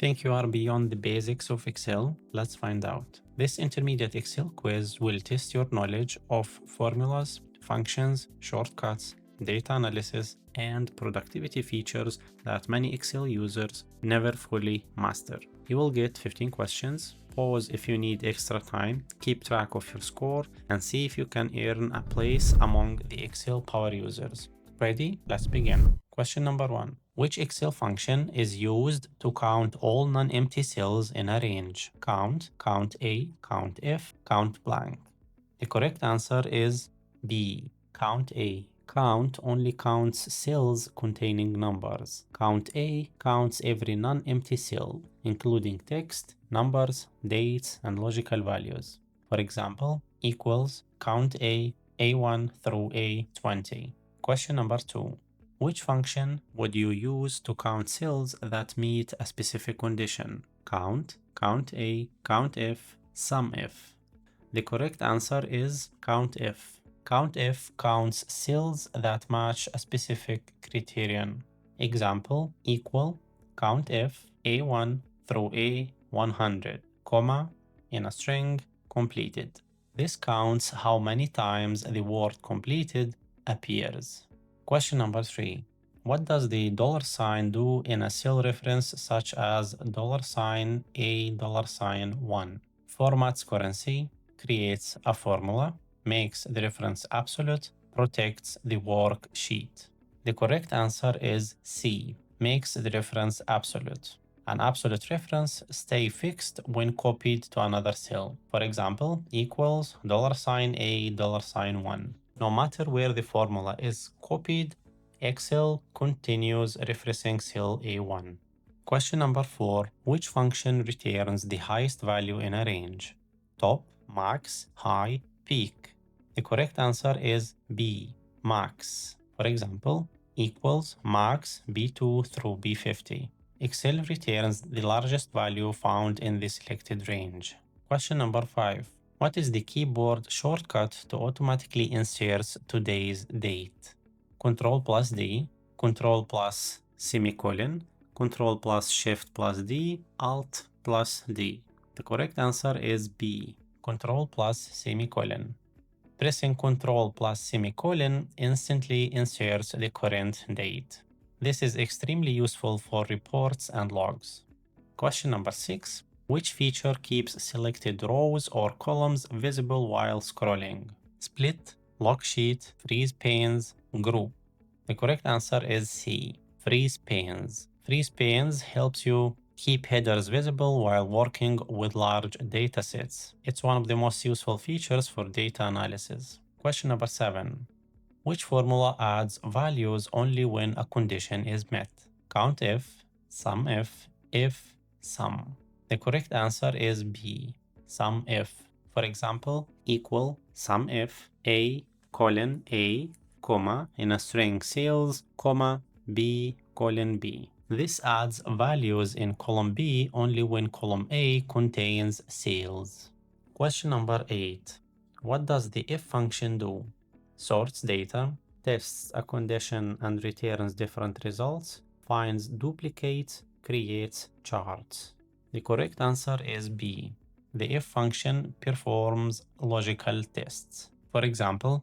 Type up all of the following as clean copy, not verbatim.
Think you are beyond the basics of Excel? Let's find out. This intermediate Excel quiz will test your knowledge of formulas, functions, shortcuts, data analysis, and productivity features that many Excel users never fully master. You will get 15 questions. Pause if you need extra time, keep track of your score, and see if you can earn a place among the Excel power users. Ready? Let's begin. Question number 1. Which Excel function is used to count all non-empty cells in a range? Count, count A, count F, count blank. The correct answer is B. Count A. Count only counts cells containing numbers. Count A counts every non-empty cell, including text, numbers, dates, and logical values. For example, equals count A, A1 through A20. Question number 2. Which function would you use to count cells that meet a specific condition? Count, count A, count F, SUMIF. The correct answer is COUNTIF. COUNTIF counts cells that match a specific criterion. Example, equal, COUNTIF A1 through A100, comma, in a string, completed. This counts how many times the word completed appears. Question number 3. What does the $sign do in a cell reference such as $A $1? Formats currency, creates a formula, makes the reference absolute, protects the worksheet. The correct answer is C, makes the reference absolute. An absolute reference stays fixed when copied to another cell. For example, equals $A $1. No matter where the formula is copied, Excel continues referencing cell A1. Question number 4. Which function returns the highest value in a range? Top, max, high, peak. The correct answer is B, max. For example, equals max B2 through B50. Excel returns the largest value found in the selected range. Question number 5. What is the keyboard shortcut to automatically insert today's date? Control plus D, Control plus semicolon, Control plus Shift plus D, Alt plus D. The correct answer is B, Control plus semicolon. Pressing Control plus semicolon instantly inserts the current date. This is extremely useful for reports and logs. Question number 6. Which feature keeps selected rows or columns visible while scrolling? Split, lock sheet, freeze panes, group. The correct answer is C, freeze panes. Freeze panes helps you keep headers visible while working with large datasets. It's one of the most useful features for data analysis. Question number 7. Which formula adds values only when a condition is met? COUNTIF, SUMIF, if, SUM. The correct answer is B, SUMIF. For example, equal SUMIF A colon A, comma, in a string cells, comma, B colon B. This adds values in column B only when column A contains cells. Question number 8. What does the if function do? Sorts data, tests a condition and returns different results, finds duplicates, creates charts. The correct answer is B. The if function performs logical tests. For example,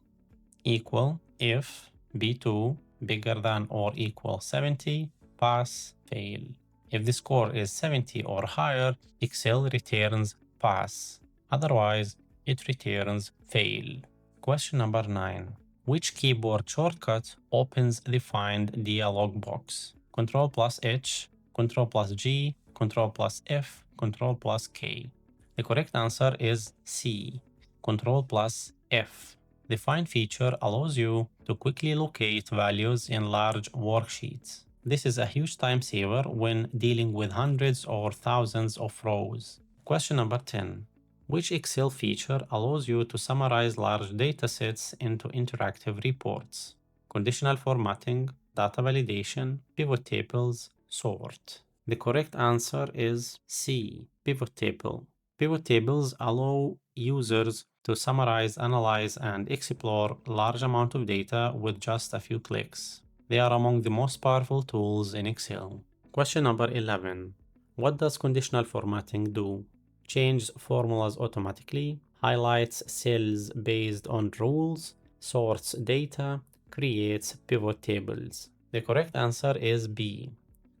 equal if B2 bigger than or equal 70, pass, fail. If the score is 70 or higher, Excel returns pass. Otherwise, it returns fail. Question number 9. Which keyboard shortcut opens the Find dialog box? Control plus H, Control plus G, Control plus F, Control plus K. The correct answer is C, Control plus F. The Find feature allows you to quickly locate values in large worksheets. This is a huge time saver when dealing with hundreds or thousands of rows. Question number 10. Which Excel feature allows you to summarize large datasets into interactive reports? Conditional formatting, data validation, pivot tables, sort. The correct answer is C, pivot table. Pivot tables allow users to summarize, analyze, and explore large amount of data with just a few clicks. They are among the most powerful tools in Excel. Question number 11. What does conditional formatting do? Changes formulas automatically, highlights cells based on rules, sorts data, creates pivot tables. The correct answer is B.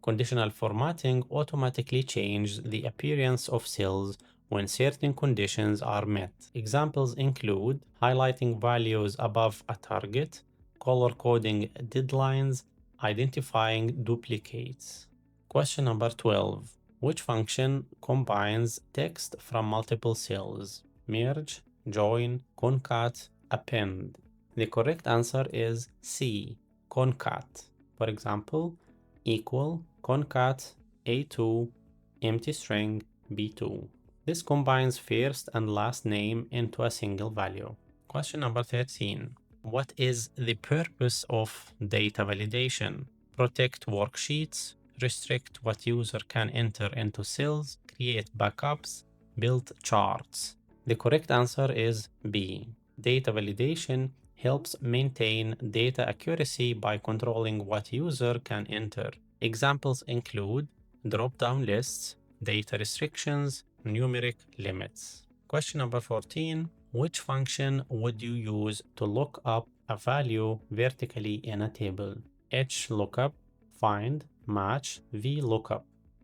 Conditional formatting automatically changes the appearance of cells when certain conditions are met. Examples include highlighting values above a target, color coding deadlines, identifying duplicates. Question number 12. Which function combines text from multiple cells? Merge, join, concat, append. The correct answer is C. Concat. For example, equal concat A2 empty string B2. This combines first and last name into a single value. Question number 13. What is the purpose of data validation? Protect worksheets, restrict what user can enter into cells, create backups, build charts. The correct answer is B. Data validation helps maintain data accuracy by controlling what user can enter. Examples include drop-down lists, data restrictions, numeric limits. Question number 14. Which function would you use to look up a value vertically in a table? HLOOKUP, find, match, VLOOKUP.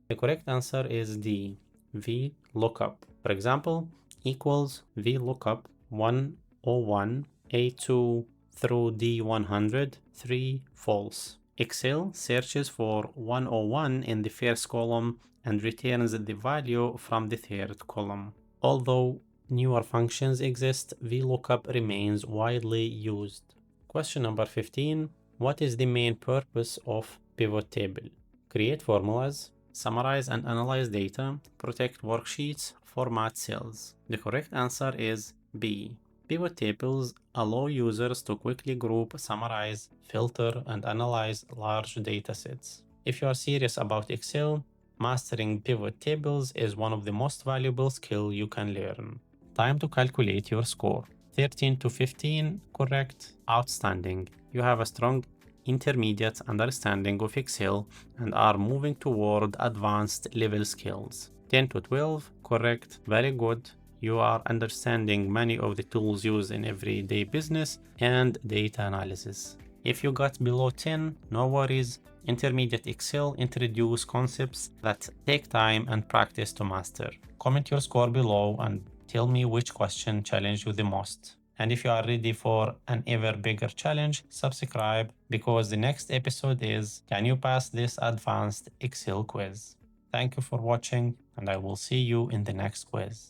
The correct answer is D. VLOOKUP. For example, equals VLOOKUP 101 A2 through D100 3 false. Excel searches for 101 in the first column and returns the value from the third column. Although newer functions exist, VLOOKUP remains widely used. Question number 15. What is the main purpose of pivot table? Create formulas, summarize and analyze data, protect worksheets, format cells. The correct answer is B. Pivot tables allow users to quickly group, summarize, filter, and analyze large datasets. If you are serious about Excel, mastering pivot tables is one of the most valuable skills you can learn. Time to calculate your score. 13 to 15, correct, outstanding. You have a strong intermediate understanding of Excel and are moving toward advanced level skills. 10 to 12, correct, very good. You are understanding many of the tools used in everyday business and data analysis. If you got below 10, no worries. Intermediate Excel introduce concepts that take time and practice to master. Comment your score below and tell me which question challenged you the most. And if you are ready for an ever bigger challenge, subscribe because the next episode is Can you pass this advanced Excel quiz? Thank you for watching and I will see you in the next quiz.